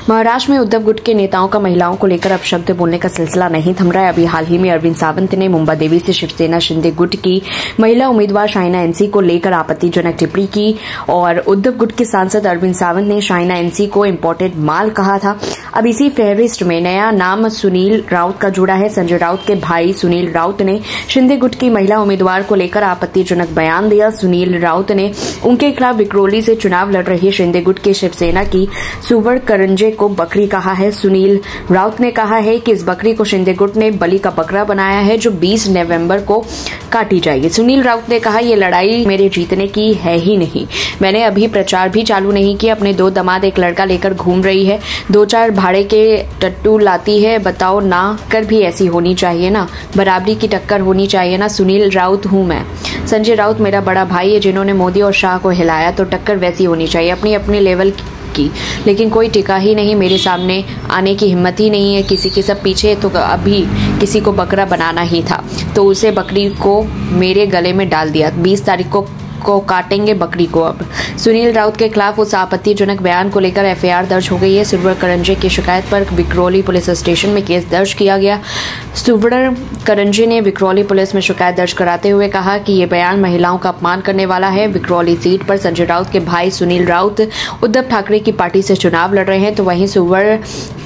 महाराष्ट्र में उद्धव गुट के नेताओं का महिलाओं को लेकर अपशब्द बोलने का सिलसिला नहीं थम रहा है। अभी हाल ही में अरविंद सावंत ने मुंबा देवी से शिवसेना शिंदे गुट की महिला उम्मीदवार शाइना एनसी को लेकर आपत्तिजनक टिप्पणी की और उद्धव गुट के सांसद अरविंद सावंत ने शाइना एनसी को इम्पोर्टेड माल कहा था। अब इसी फहरिस्त में नया नाम सुनील राउत का जुड़ा है। संजय राउत के भाई सुनील राउत ने शिंदे गुट की महिला उम्मीदवार को लेकर आपत्तिजनक बयान दिया। सुनील राउत ने उनके खिलाफ विक्रोली से चुनाव लड़ रही शिंदे गुट की शिवसेना की सुवर्ण करंजे को बकरी कहा है। सुनील राउत ने कहा है कि इस बकरी को शिंदे गुट ने बलि का बकरा बनाया है जो 20 नवंबर को काटी जाएगी। सुनील राउत ने कहा, ये लड़ाई मेरे जीतने की है ही नहीं। मैंने अभी प्रचार भी चालू नहीं किया। अपने 2 दामाद एक लड़का लेकर घूम रही है, 2-4 भाड़े के टट्टू लाती है। बताओ ना, कर भी ऐसी होनी चाहिए ना, बराबरी की टक्कर होनी चाहिए ना। सुनील राउत हूं मैं। संजय राउत मेरा बड़ा भाई है जिन्होंने मोदी और शाह को हिलाया, तो टक्कर वैसी होनी चाहिए अपनी अपने लेवल की। लेकिन कोई टिका ही नहीं, मेरे सामने आने की हिम्मत ही नहीं है किसी के। सब पीछे तो अभी किसी को बकरा बनाना ही था तो उसे बकरी को मेरे गले में डाल दिया। 20 तारीख को काटेंगे बकरी को। अब सुनील राउत के खिलाफ उस आपत्तिजनक बयान को लेकर एफआईआर दर्ज हो गई है। सुवर्ण करंजे की शिकायत पर विक्रोली पुलिस स्टेशन में केस दर्ज किया गया। सुवर्ण करंजे ने विक्रोली पुलिस में शिकायत दर्ज कराते हुए कहा कि ये बयान महिलाओं का अपमान करने वाला है। विक्रोली सीट पर संजय राउत के भाई सुनील राउत उद्धव ठाकरे की पार्टी से चुनाव लड़ रहे हैं, तो वहीं सुवर्ण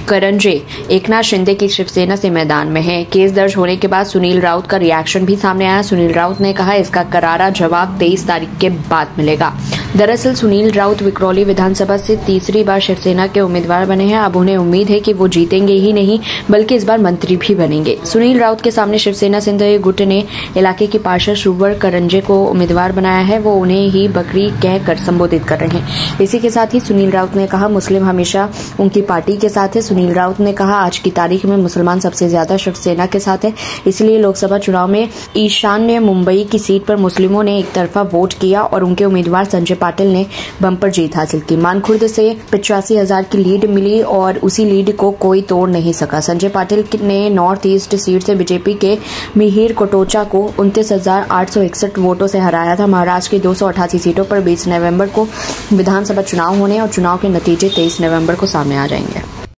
करंजे एकनाथ शिंदे की शिवसेना से मैदान में है। केस दर्ज होने के बाद सुनील राउत का रिएक्शन भी सामने आया। सुनील राउत ने कहा, इसका करारा जवाब 23 तारीख के बाद मिलेगा। दरअसल सुनील राउत विक्रोली विधानसभा से तीसरी बार शिवसेना के उम्मीदवार बने हैं। अब उन्हें उम्मीद है कि वो जीतेंगे ही नहीं बल्कि इस बार मंत्री भी बनेंगे। सुनील राउत के सामने शिवसेना शिंदे गुट ने इलाके की पार्षद सुवर्ण करंजे को उम्मीदवार बनाया है। वो उन्हें ही बकरी कहकर संबोधित कर रहे हैं। इसी के साथ ही सुनील राउत ने कहा, मुस्लिम हमेशा उनकी पार्टी के साथ है। सुनील राउत ने कहा, आज की तारीख में मुसलमान सबसे ज्यादा शिवसेना के साथ है, इसलिए लोकसभा चुनाव में ईशान्य मुंबई की सीट पर मुस्लिमों ने एक तरफा वोट किया और उनके उम्मीदवार संजय पाटिल ने बम्पर जीत हासिल की। मानखुर्द से 85,000 की लीड मिली और उसी लीड को कोई तोड़ नहीं सका। संजय पाटिल ने नॉर्थ ईस्ट सीट से बीजेपी के मिहिर कोटोचा को 29,861 वोटों से हराया था। महाराष्ट्र की 288 सीटों पर 20 नवंबर को विधानसभा चुनाव होने और चुनाव के नतीजे 23 नवंबर को सामने आ जाएंगे।